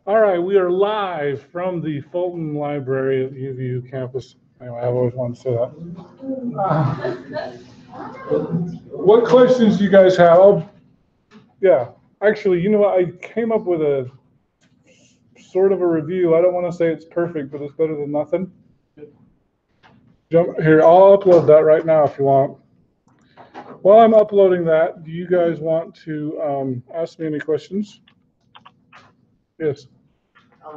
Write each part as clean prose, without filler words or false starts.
All right, we are live from the Fulton Library at UVU campus. Anyway, I've always wanted to say that. What questions do you guys have? Yeah, actually, you know what? I came up with a sort of a review. I don't want to say it's perfect, but it's better than nothing. Jump here. I'll upload that right now if you want. While I'm uploading that, do you guys want to ask me any questions? Yes. I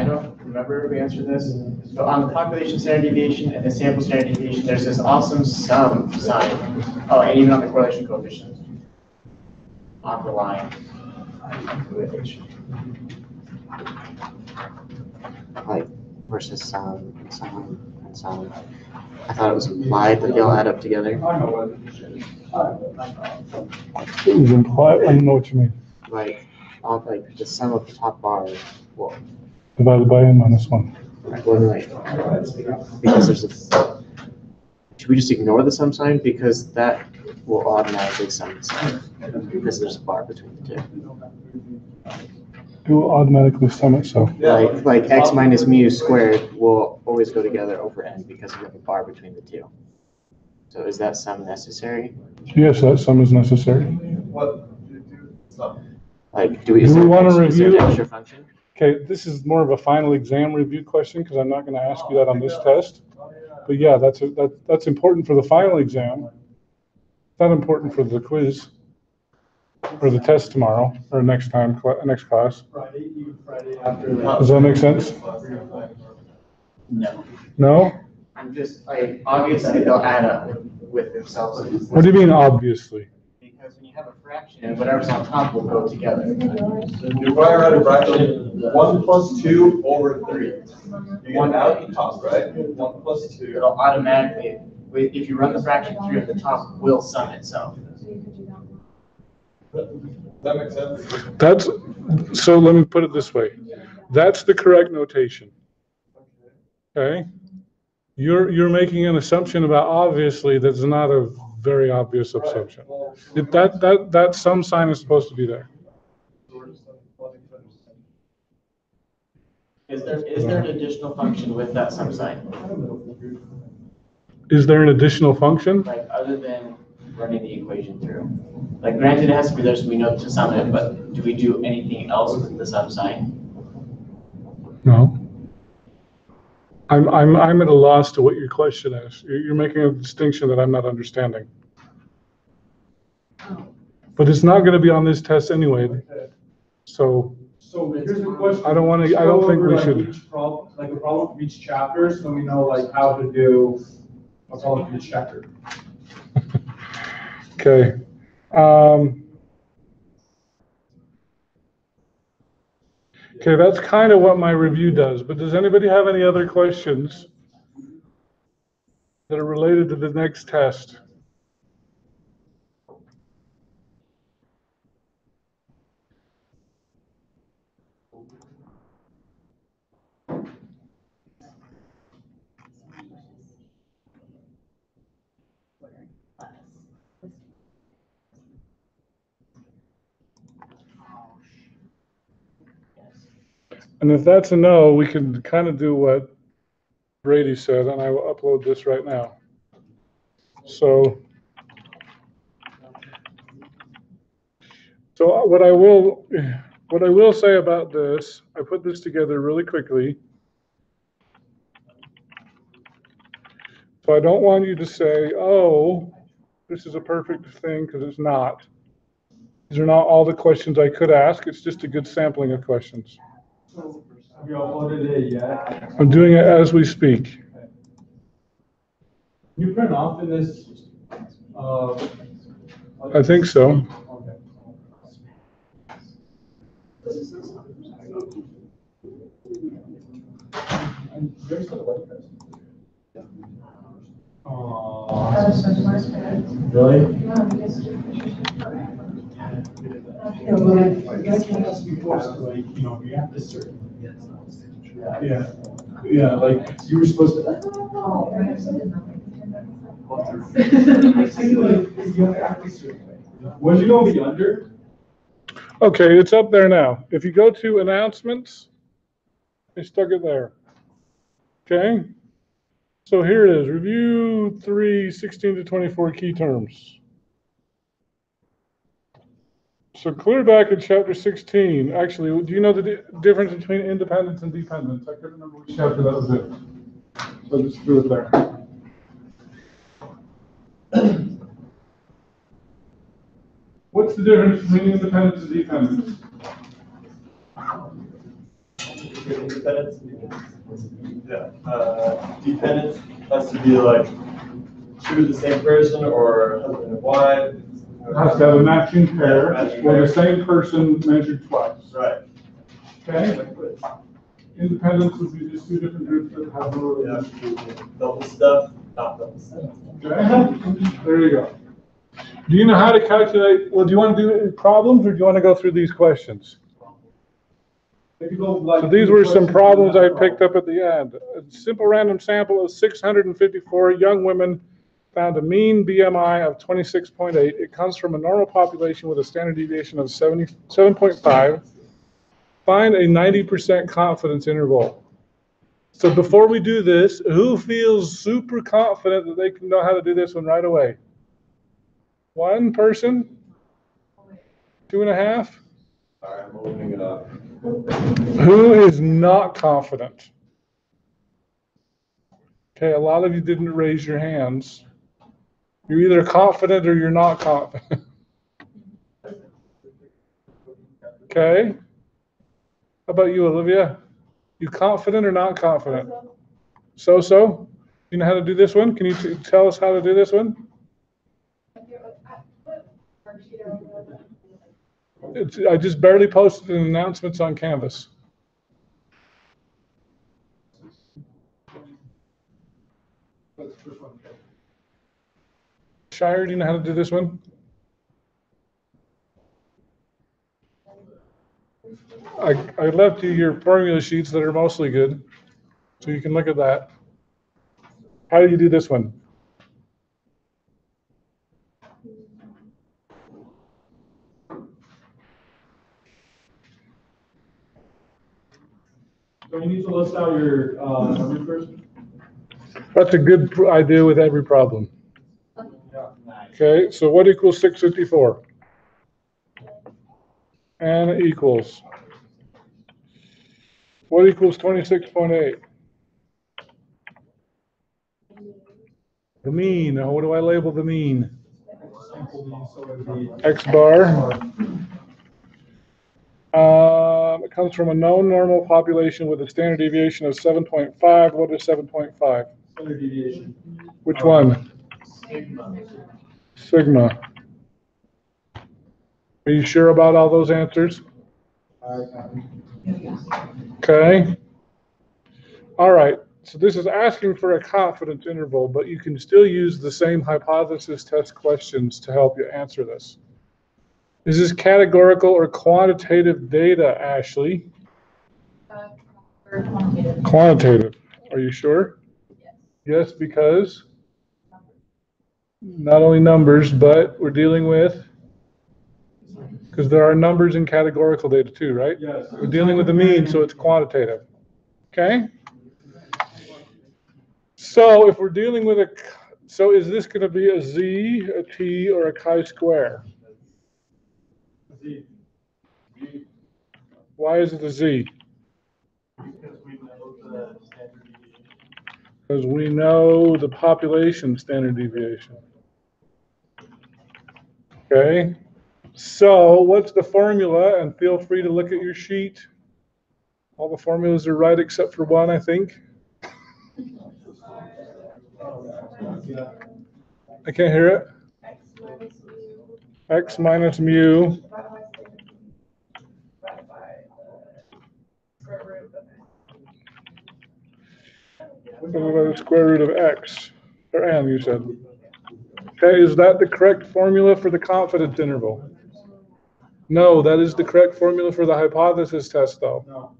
don't remember if we answered this, but on the population standard deviation and the sample standard deviation, there's this awesome sum sign. Oh, and even on the correlation coefficient on the line. Like versus sum and sum and sum. I thought it was implied that they all add up together. It was implied. I don't know what you mean. Like the sum of the top bar will Divided by n minus 1. Because there's a. Should we just ignore the sum sign because that will automatically sum itself because there's a bar between the two. It will automatically sum itself. Like x minus mu squared will always go together over n because you have a bar between the two. So is that sum necessary? Yes, that sum is necessary. Like, do we want to review an extra function? Okay, this is more of a final exam review question because I'm not going to ask you that on this test. But yeah, that's important for the final exam. It's not important for the quiz or the test tomorrow or next class. Friday after. Does that make sense? No. No? I'm just like, obviously they'll add up with themselves. What do you mean, obviously? Because when you have a fraction, whatever's on top will go together. You probably write a fraction 1 plus 2 over 3. You want out the top, right? 1 plus 2. It'll automatically, if you run the fraction 3 at the top, will sum itself. That makes sense. So let me put it this way. That's the correct notation. Okay? You're making an assumption about obviously that's not a very obvious assumption. That sum sign is supposed to be there. Is there an additional function with that sum sign? Is there an additional function? Like other than running the equation through? Like granted it has to be there so we know to sum it, but do we do anything else with the sum sign? No. I'm at a loss to what your question is. You're making a distinction that I'm not understanding. But it's not going to be on this test anyway. So here's the question. I don't think we should. Each problem, like a problem for each chapter, so we know like how to do a problem for each chapter. Okay. Okay, that's kind of what my review does, but does anybody have any other questions that are related to the next test? And if that's a no, we can kind of do what Brady said, and I will upload this right now. So what I will say about this, I put this together really quickly. So I don't want you to say, oh, this is a perfect thing, because it's not. These are not all the questions I could ask. It's just a good sampling of questions. Have you uploaded it yet? I'm doing it as we speak. Can you print off in this? I think so. Okay. Really? Yeah, like you were supposed to. Was you gonna be under? Okay, it's up there now. If you go to announcements, I stuck it there. Okay? So here it is, review 3, 16 to 24 key terms. So clear back in chapter 16, actually, do you know the difference between independence and dependence? I couldn't remember which chapter that was in. So just threw it there. What's the difference between independence and dependence? Independence, dependence has to be like two of the same person or husband and wife. It has to have a matching pair or the same person measured twice. Right. Okay? Independence would be just two different groups that have no relationship. Double stuff, not double stuff. Okay? There you go. Do you know how to calculate? Well, do you want to do problems or do you want to go through these questions? So these were some problems I picked up at the end. A simple random sample of 654 young women found a mean BMI of 26.8. It comes from a normal population with a standard deviation of 7.5. Find a 90% confidence interval. So before we do this, who feels super confident that they can know how to do this one right away? One person? 2.5? All right, I'm opening it up. Who is not confident? Okay, a lot of you didn't raise your hands. You're either confident or you're not confident. Okay. How about you, Olivia? You confident or not confident? So? You know how to do this one? Can you tell us how to do this one? I just barely posted an announcements on Canvas. Shire, do you know how to do this one? I left you your formula sheets that are mostly good, so you can look at that. How do you do this one? So you need to list out your numbers first? That's a good idea with every problem. Okay, so what equals 654? And it equals. What equals 26.8? The mean. Now, what do I label the mean? X bar. It comes from a known normal population with a standard deviation of 7.5. What is 7.5? Standard deviation. Which one? Sigma. Are you sure about all those answers? Okay. All right. So this is asking for a confidence interval, but you can still use the same hypothesis test questions to help you answer this. Is this categorical or quantitative data, Ashley? Quantitative. Quantitative. Are you sure? Yes. Yes, because not only numbers, but we're dealing with, because there are numbers in categorical data too, right? Yes. We're dealing with the mean, so it's quantitative. Okay? So if we're dealing with so is this going to be a z, a t, or a chi-square? Z. Why is it a z? Because we know the standard deviation. Because we know the population standard deviation. Okay? So what's the formula? And feel free to look at your sheet. All the formulas are right except for one, I think. I can't hear it. X minus mu. Divided by the square root of x, or n, you said. Okay, is that the correct formula for the confidence interval? No, that is the correct formula for the hypothesis test, though. No.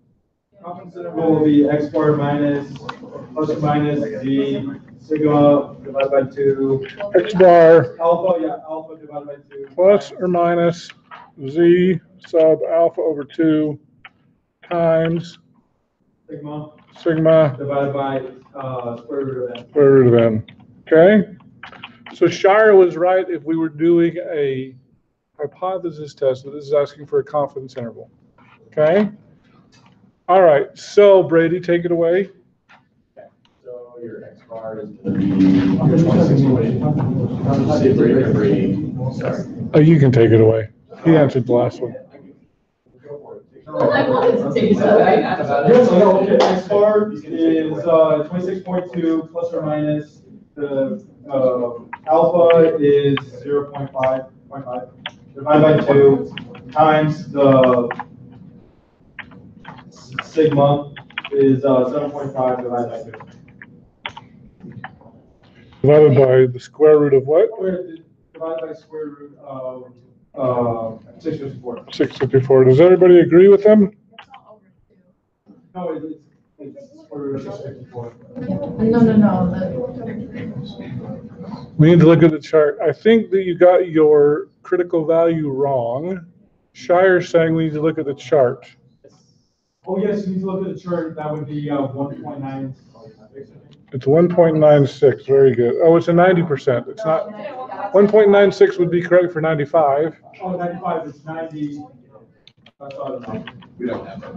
Confidence interval will be x bar minus plus or minus z sigma divided by 2. X bar Alpha, yeah, alpha divided by 2. plus or minus Z sub alpha over 2 times sigma divided by square root of n. square root of n. Okay? So Shire was right if we were doing a hypothesis test, but this is asking for a confidence interval. Okay? All right, so Brady, take it away. So your X bar is going to be your 26.8. Say Brady, sorry. Oh, you can take it away. He answered the last one. I wanted to take it away. Yes, I know, okay, X bar is 26.2 plus or minus the alpha is 0.5 divided by 2 times the sigma is 7.5 divided by 2. Divided by the square root of what? Divided by square root of 654. 654. Does everybody agree with them? No, it's square root of 654. No. We need to look at the chart. I think that you got your critical value wrong. Shire's saying we need to look at the chart. Oh, yes, you need to look at the chart. That would be 1.9. It's 1.96. Very good. Oh, it's a 90%. It's not. 1.96 would be correct for 95. Oh, 95 is 90. That's all I know. We don't have that.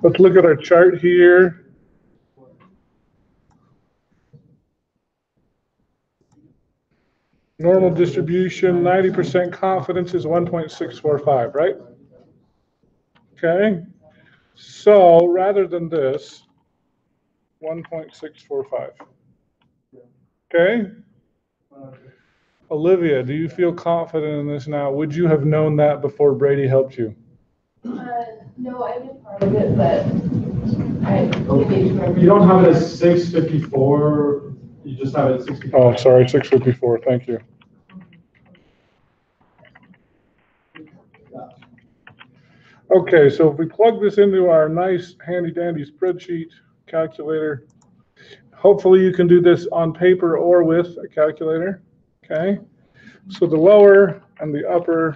Let's look at our chart here. Normal distribution, 90% confidence is 1.645, right? Okay. So rather than this, 1.645. Okay. Olivia, do you feel confident in this now? Would you have known that before Brady helped you? No, I did part of it, but You don't have it as 654. You just have it at 64. Oh, sorry, 654. Thank you. Okay, so if we plug this into our nice handy dandy spreadsheet calculator, hopefully you can do this on paper or with a calculator. Okay, so the lower and the upper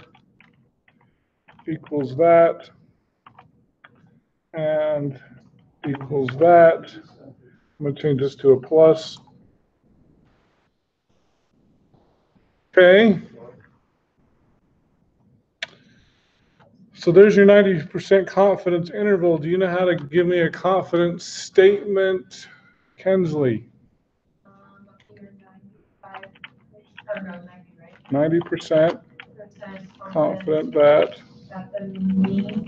equals that and equals that. I'm going to change this to a plus. Okay. So there's your 90% confidence interval. Do you know how to give me a confidence statement, Kensley? 90% confident that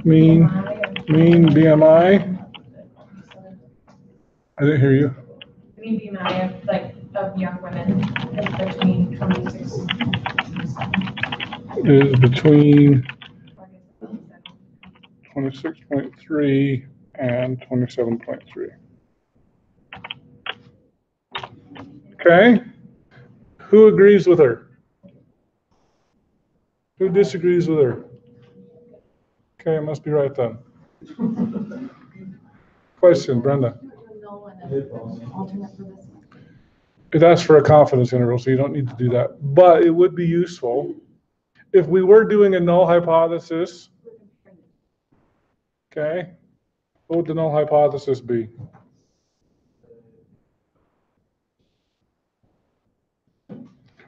mean BMI. I didn't hear you. Mean BMI of young women is between 26 Is between 26.3 and 27.3. Okay. Who agrees with her? Who disagrees with her? Okay, it must be right then. Question, Brenda. It asks for a confidence interval, so you don't need to do that. But it would be useful if we were doing a null hypothesis. Okay, what would the null hypothesis be?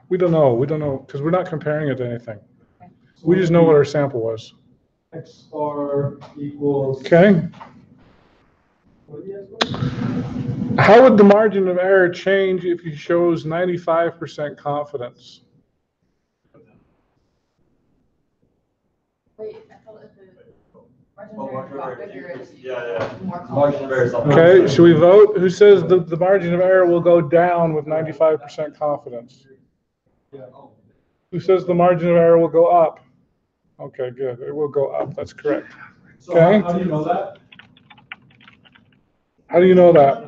We don't know, because we're not comparing it to anything. We just know what our sample was. X bar equals. Okay. How would the margin of error change if you chose 95% confidence? Wait, I thought if the margin of error is more Margin of error is something. Okay, should we vote? Who says the margin of error will go down with 95% confidence? Who says the margin of error will go up? Okay, good. It will go up. That's correct. So Okay. how do you know that? How do you know that?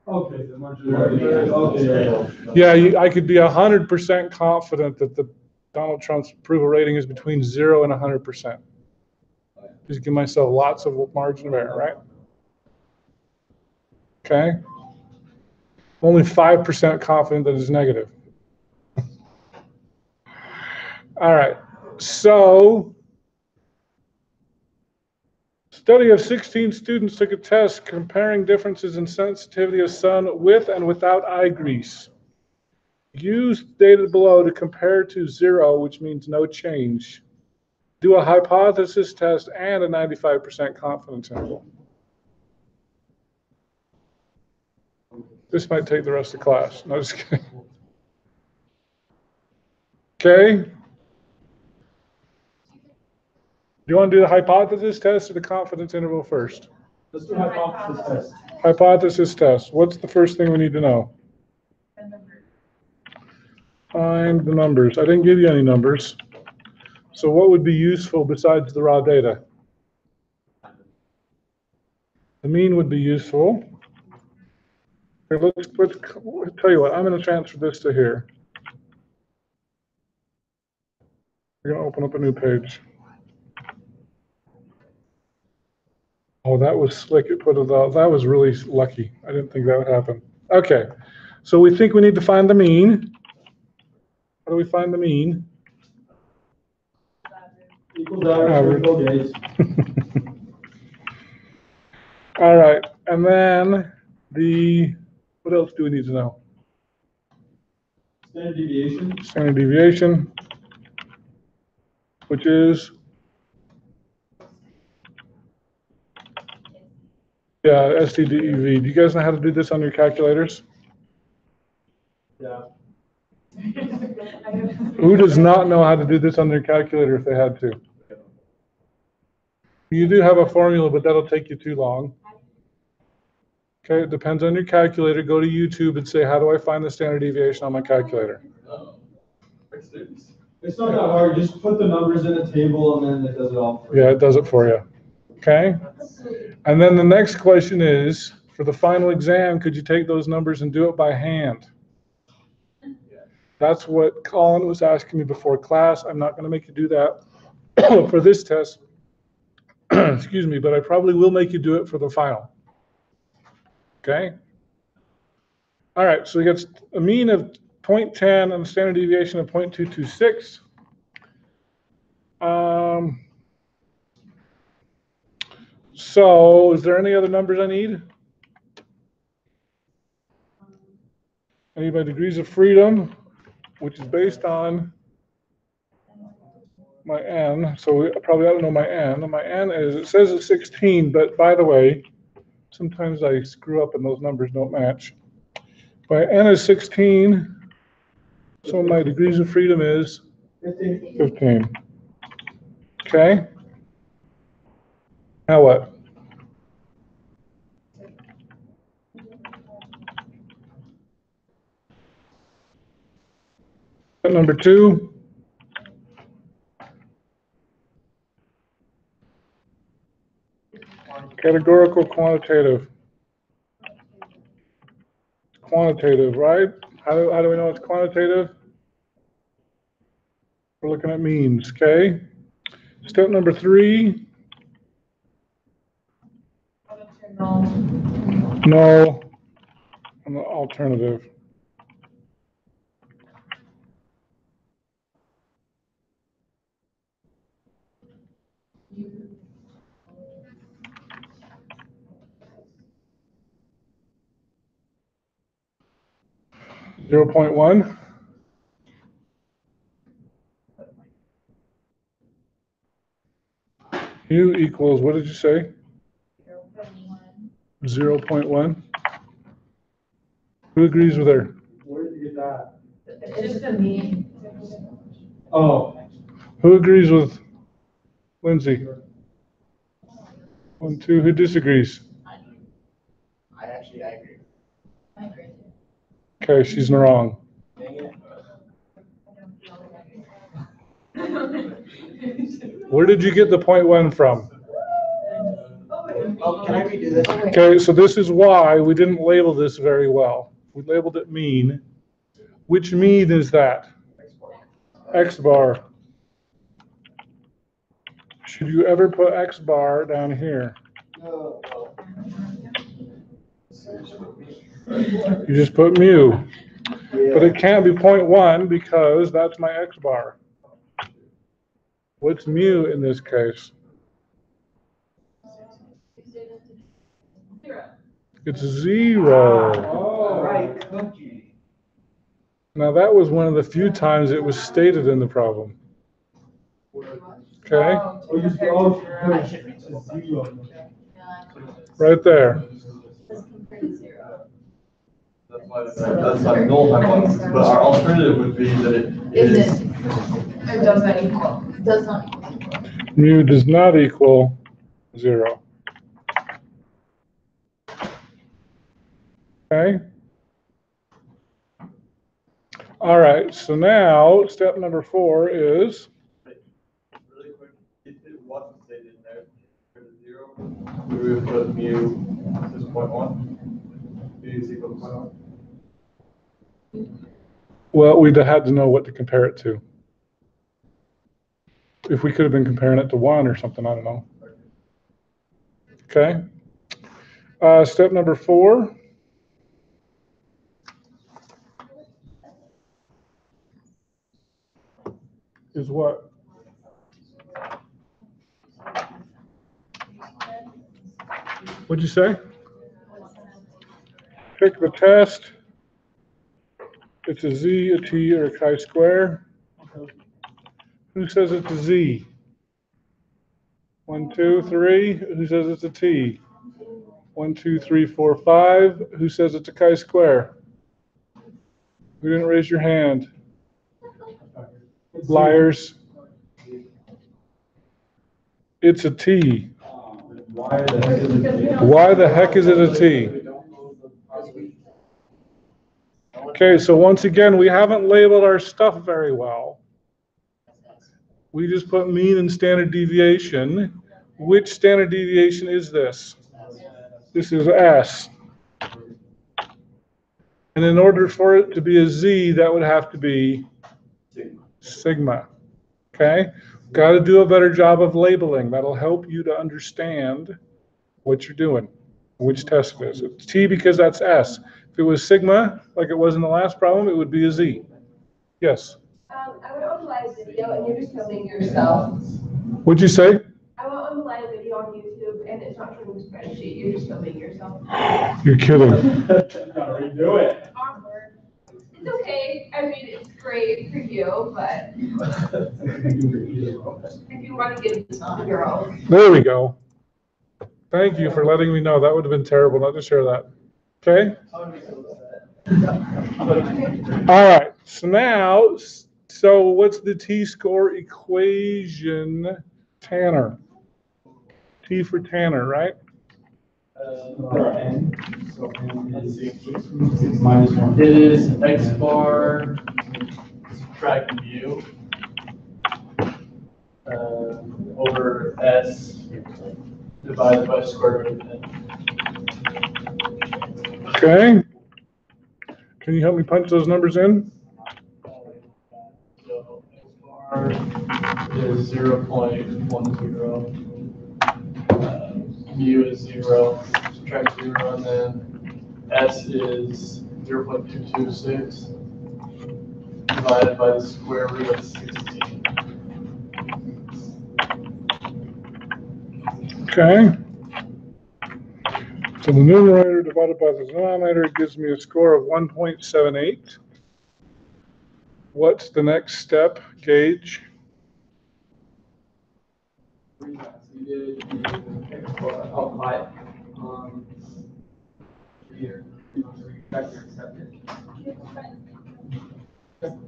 Okay, the margin of error. Okay. Yeah, I could be 100% confident that the Donald Trump's approval rating is between 0 and 100%. Just give myself lots of margin of error, right? Okay. Only 5% confident that it's negative. All right, so study of 16 students took a test comparing differences in sensitivity of sun with and without eye grease. Use data below to compare to 0, which means no change. Do a hypothesis test and a 95% confidence interval. This might take the rest of the class. No, just kidding. Okay. Do you want to do the hypothesis test or the confidence interval first? Let's do hypothesis test. Hypothesis test. What's the first thing we need to know? Find the numbers. I didn't give you any numbers. So what would be useful besides the raw data? The mean would be useful. Okay, let's tell you what, I'm going to transfer this to here. We're going to open up a new page. Oh, that was slick. It put it out. That was really lucky. I didn't think that would happen. Okay, so we think we need to find the mean. How do we find the mean? Equals average vertical gaze. All right, and then what else do we need to know? Standard deviation. Standard deviation, which is, yeah, STDEV. Do you guys know how to do this on your calculators? Yeah. Who does not know how to do this on their calculator if they had to? You do have a formula, but that'll take you too long. Okay, it depends on your calculator. Go to YouTube and say, how do I find the standard deviation on my calculator? It's not that hard. Just put the numbers in a table and then it does it all for you. Yeah, it does it for you. Okay? And then the next question is, for the final exam, could you take those numbers and do it by hand? That's what Colin was asking me before class. I'm not going to make you do that for this test. Excuse me, but I probably will make you do it for the final. Okay? All right, so we got a mean of 0.10 and a standard deviation of 0.226. So is there any other numbers I need? I need my degrees of freedom, which is based on my n. So we probably ought to know my n. My n is, it says it's 16, but by the way, sometimes I screw up and those numbers don't match. My n is 16, so my degrees of freedom is 15. Okay? Now what? Number 2. Categorical quantitative. Quantitative, right? How do we know it's quantitative? We're looking at means, okay? Step number 3. No. And the alternative. .1. U equals, what did you say? 0.1. Who agrees with her? Where did you get that? It's just a mean. Oh. Who agrees with Lindsay? 1, 2. Who disagrees? I agree. I agree. Okay, she's wrong. Dang it. Where did you get the 0.1 from? Oh, can I redo this? Okay, so this is why we didn't label this very well. We labeled it mean. Which mean is that? X bar. Should you ever put X bar down here? No. You just put mu. But it can't be 0.1 because that's my X bar. What's mu in this case? Zero. It's 0. Oh, right, cookie. Now that was one of the few times it was stated in the problem. Okay, Oh, Oh, you compared oh, to zero. to zero. right there. Let's compare to zero. That's why null hypothesis, but our alternative would be that it Is is. it? It does not equal. It does not equal. Mu does not equal 0. Okay. All right, so now step number 4 is, Really quick, if it wasn't stated in there, for the 0, we would put mu as 0.1. Mu is equal to 0.1. well, we'd have had to know what to compare it to. If we could have been comparing it to 1 or something, I don't know. Okay. Step number 4. Is what? What'd you say? Pick the test. It's a z, a t, or a chi-square. Who says it's a z? 1, 2, 3. Who says it's a t? 1, 2, 3, 4, 5. Who says it's a chi-square? Who didn't raise your hand? Liars. It's a t. Why the heck is it? Why the heck is it a t? Okay, so once again, we haven't labeled our stuff very well. We just put mean and standard deviation. Which standard deviation is this? This is S. And in order for it to be a z, that would have to be sigma. Okay? Got to do a better job of labeling. That'll help you to understand what you're doing, which test it is. It's T because that's S. If it was sigma, like it was in the last problem, it would be a Z. Yes? I went on a live video and you're just filming yourself. What'd you say? I went on the live video on YouTube and it's not showing the spreadsheet, you're just filming yourself. You're kidding. Gotta redo it. Awkward. It's okay, I mean, it's great for you, but if you want to get this on your own. There we go. Thank you for letting me know. That would have been terrible not to share that. Okay? All right. So now, so what's the t-score equation, Tanner? T for Tanner, right? N. So N is 6 minus 1. It is x bar subtract mu over s divided by square root of n. Okay. Can you help me punch those numbers in? So x bar is 0.10. Mu is 0. Subtract 0, and then s is 0.226 divided by the square root of 16. Okay. So the numerator divided by the denominator gives me a score of 1.78. What's the next step, Gage?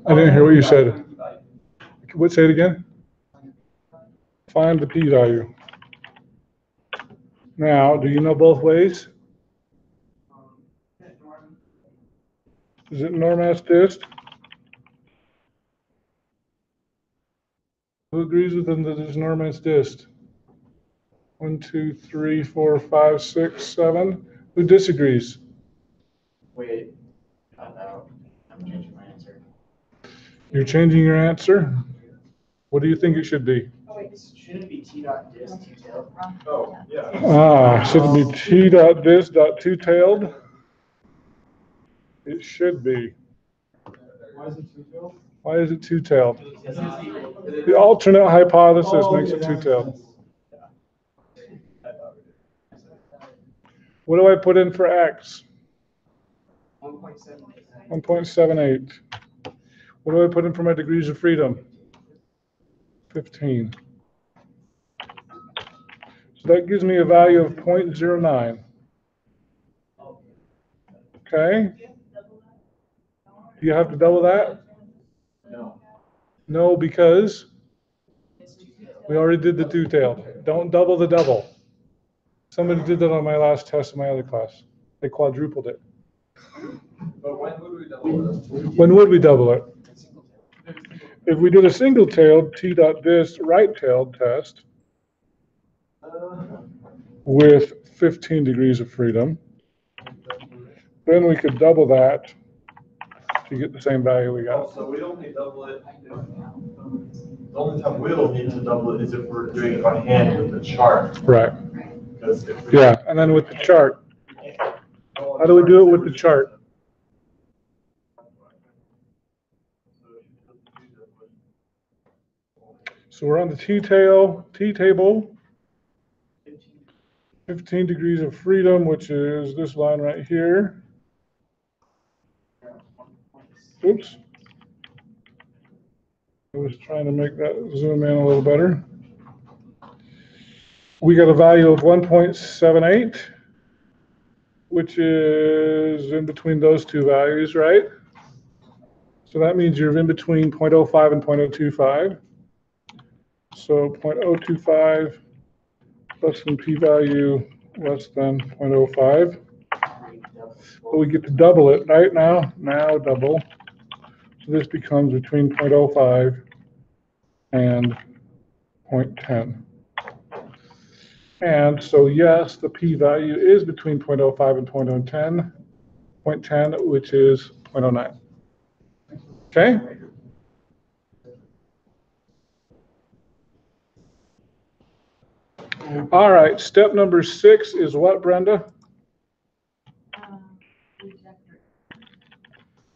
I didn't hear what you said. What, say it again? Find the p-value. Now, do you know both ways? Is it norm as dist? Who agrees with them that it's norm as dist? 1, 2, 3, 4, 5, 6, 7. Who disagrees? Wait, no, I'm changing my answer. You're changing your answer? What do you think it should be? Oh, wait, shouldn't it be T dot dis, T tail? Oh, yeah. Should it be t dot dis dot two-tailed? It should be. Why is it 2 tails? Why is it two-tailed? The alternate hypothesis makes it two-tailed. What do I put in for x? 1.78. What do I put in for my degrees of freedom? 15. So that gives me a value of 0.09. Okay? Do you have to double that? No. No, because we already did the two-tailed. Don't double the double. Somebody did that on my last test in my other class. They quadrupled it. But when would we double it? When would we double it? If we did a single-tailed t.dist right-tailed test with 15 degrees of freedom, then we could double that to get the same value we got. So we don't need to double it. The only time we'll need to double it is if we're doing it by hand with the chart. Right. Because if we, Yeah, and then with the chart. How do we do it with the chart? So we're on the t-table, 15 degrees of freedom, which is this line right here. Oops. I was trying to make that zoom in a little better. We got a value of 1.78, which is in between those two values, right? So that means you're in between 0.05 and 0.025. So 0.025 less than p-value less than 0.05. But we get to double it right now. Now double. So this becomes between 0.05 and 0.10. And so yes, the p-value is between 0.05 and 0.10, which is 0.09. Okay? All right, step number 6 is what, Brenda?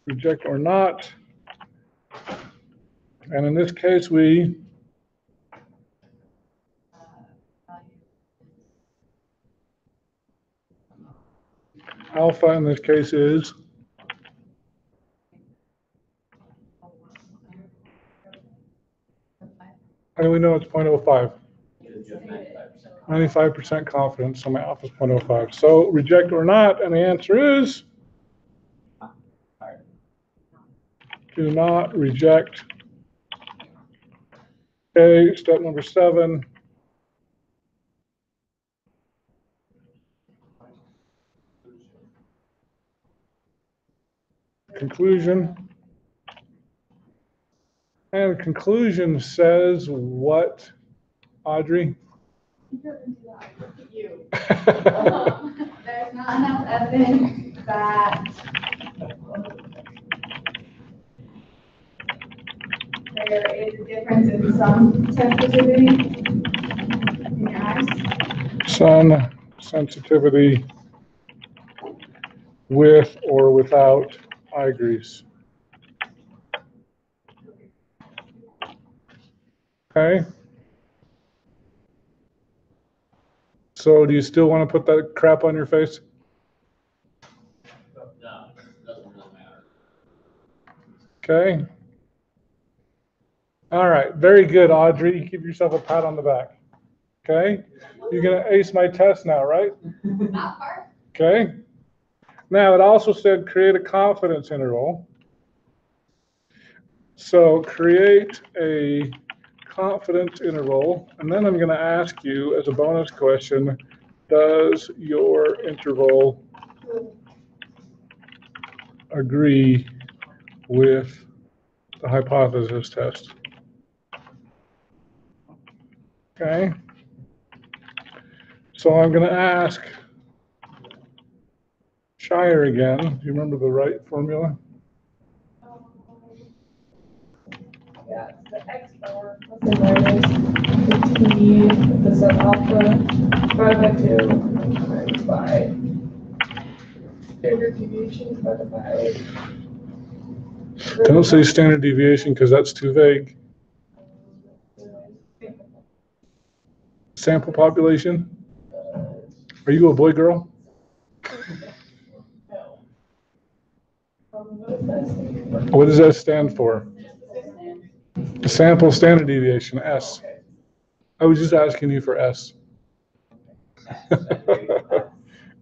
Reject or not. And in this case, we alpha in this case is how do we know it's 0.05? 95% confidence, so my alpha is 0.05. So reject or not, and the answer is do not reject. Okay, step number 7. Conclusion. And conclusion says what, Audrey? You. There's not enough evidence that there is a difference in some sensitivity in your eyes. Sun sensitivity with or without eye grease. Okay. So do you still want to put that crap on your face? No, doesn't really matter. Okay. All right. Very good, Audrey. Give yourself a pat on the back. Okay. You're going to ace my test now, right? Not far. Okay. Now, it also said create a confidence interval. So create a confidence interval, and then I'm going to ask you as a bonus question, does your interval agree with the hypothesis test? Okay. So I'm going to ask Shire again. Do you remember the right formula? Yeah, it's the x bar plus or minus the t, the sub alpha, divided by 2, divided by standard deviation divided by Don't say standard deviation because that's too vague. Sample population? Are you a boy, girl? What does that stand for? The sample standard deviation, S. I was just asking you for S.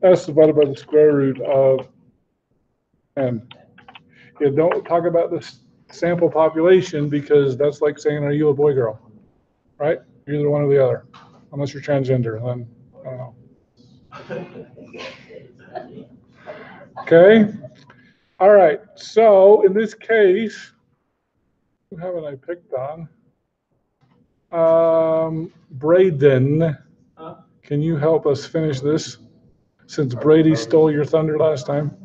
S divided by the square root of N. Yeah, don't talk about the sample population because that's like saying, are you a boy, girl? Right? You're either one or the other. Unless you're transgender, then I don't know. Okay. All right. So in this case, who haven't I picked on? Braden, can you help us finish this? Since Brady stole your thunder last time.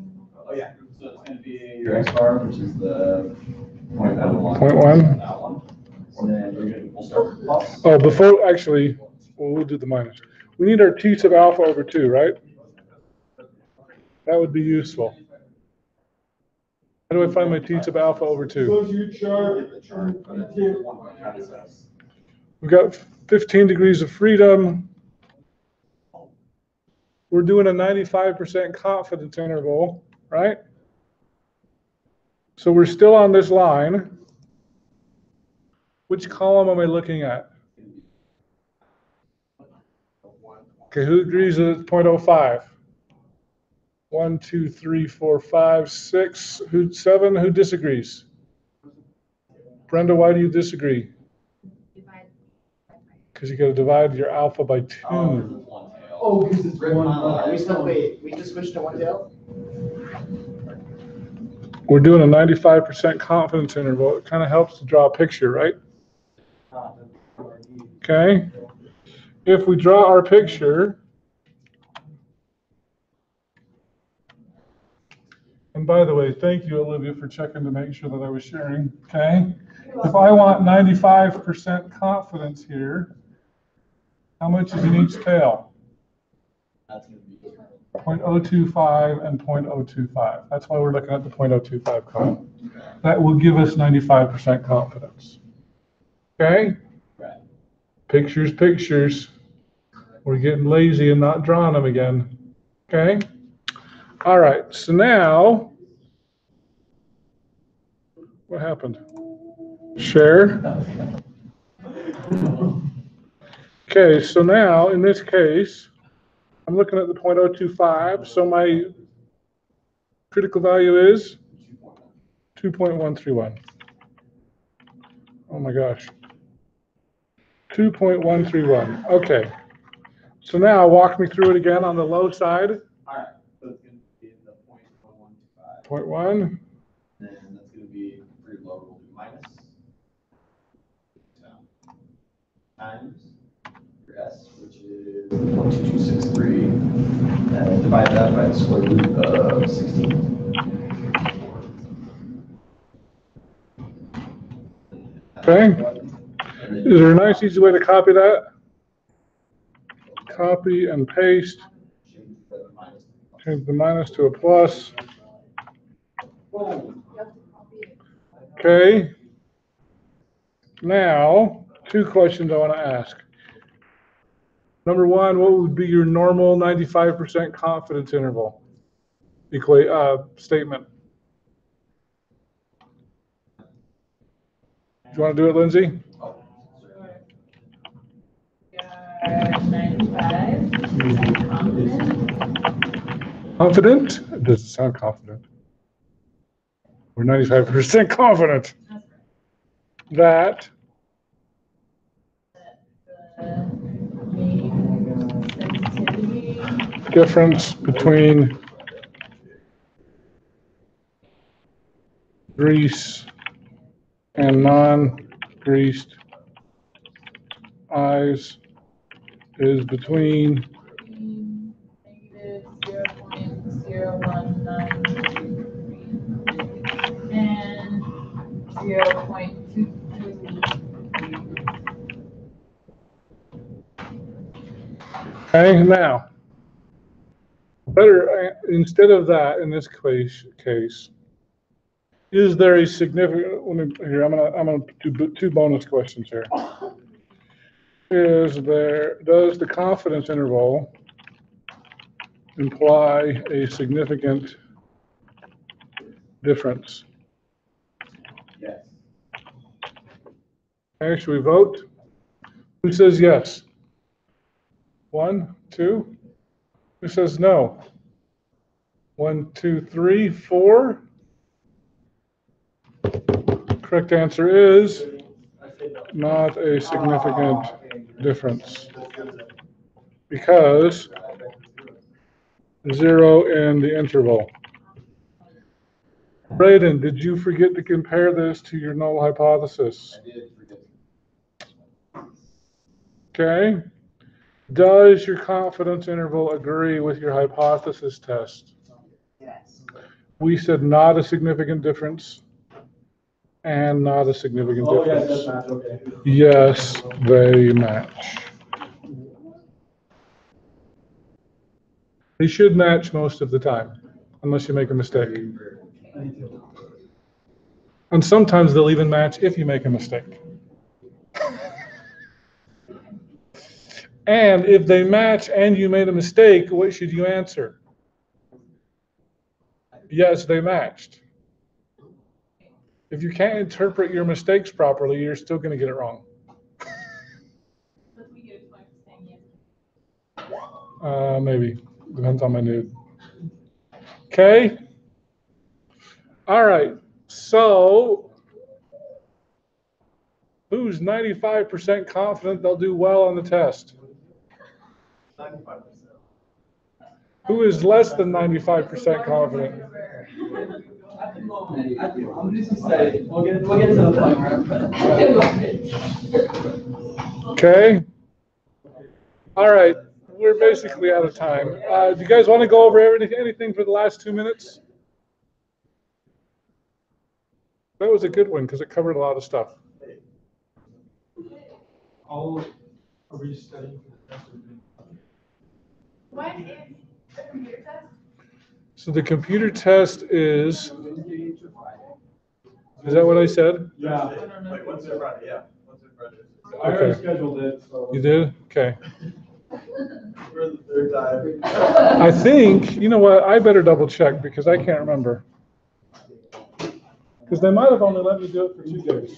Oh, yeah. So it's going to be your X bar, which is the point one. Point one. That one. And then we'll start with plus. Oh, before, actually, we'll do the minus. We need our T sub alpha over 2, right? That would be useful. How do I find my T sub alpha over 2? Go to your chart. We've got 15 degrees of freedom. We're doing a 95% confidence interval, right? So we're still on this line. Which column am I looking at? Okay, who agrees that it's 0.05? 1, 2, 3, 4, 5, 6. 7? Who disagrees? Brenda, why do you disagree? Because you got to divide your alpha by 2. Oh, because it's one. Are we still, wait, we just switched to one tail? We're doing a 95% confidence interval. It kind of helps to draw a picture, right? Okay. If we draw our picture, and by the way, thank you, Olivia, for checking to make sure that I was sharing, okay? If I want 95% confidence here, how much is in each tail? That's going to be 0.025 and 0.025. That's why we're looking at the 0.025 column. That will give us 95% confidence. Okay? right. Pictures, pictures. We're getting lazy and not drawing them again. Okay? All right, so now, what happened? Share. Okay, so now, in this case, I'm looking at the 0.025, so my critical value is 2.131. Oh my gosh. 2.131. Okay. So now walk me through it again on the low side. All right. So it's going to be the 0.125. 0.1. Then that's going to be for your lower, we'll do minus. So, times your S, which is 12263. And divide that by the square root of 16. Okay. Is there a nice easy way to copy that? Copy and paste. Change the minus to a plus. Okay. Now, 2 questions I want to ask. Number 1, what would be your normal 95% confidence interval? Statement. Do you want to do it, Lindsay? 95% confident. Confident? It doesn't sound confident. We're 95% confident that Sensitivity. difference between grease and non-greased eyes is between Negative 0.0193 and 0.22. Okay, now, better, instead of that, in this case, Is there a significant, here, I'm gonna do two bonus questions here. Does the confidence interval imply a significant difference? Yes. Okay, should we vote? Who says yes? 1, 2. Who says no? 1, 2, 3, 4. Correct answer is not a significant difference, because 0 in the interval. Braden, did you forget to compare this to your null hypothesis? I did forget. Okay. Does your confidence interval agree with your hypothesis test? Yes. We said not a significant difference and not a significant Oh, yeah, it does difference. match, okay. Yes, they match. They should match most of the time, unless you make a mistake. And sometimes they'll even match if you make a mistake. And if they match and you made a mistake, what should you answer? Yes, they matched. If you can't interpret your mistakes properly, you're still going to get it wrong. Maybe. Depends on my mood. Okay. All right. So, who's 95% confident they'll do well on the test? 95%. Who is less than 95% confident? At the moment, I'm just excited. We'll get to the point. Okay. All right. We're basically out of time. Do you guys want to go over anything for the last 2 minutes? That was a good one because it covered a lot of stuff. Are we studying for the test? When is the computer test? So the computer test is that what I said? Yeah, Wait, what's it Friday? Yeah, what's it Friday? I already Okay. scheduled it, so. You did? Okay. For the third time. I think, you know what, I better double check because I can't remember. Because they might have only let me do it for 2 days.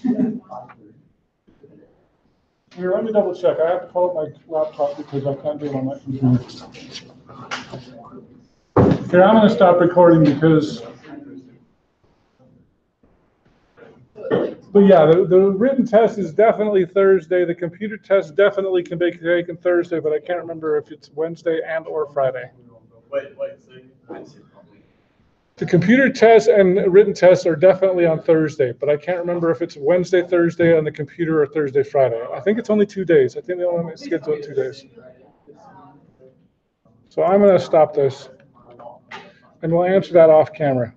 Here, let me double check. I have to pull up my laptop because I can't do it on my computer. Here, I'm going to stop recording because. But yeah, the written test is definitely Thursday. The computer test definitely can be taken Thursday, but I can't remember if it's Wednesday and or Friday. Wait, so The computer test and written tests are definitely on Thursday, but I can't remember if it's Wednesday, Thursday on the computer or Thursday, Friday. I think it's only 2 days. I think they only schedule it 2 days. So I'm going to stop this, and we'll answer that off camera.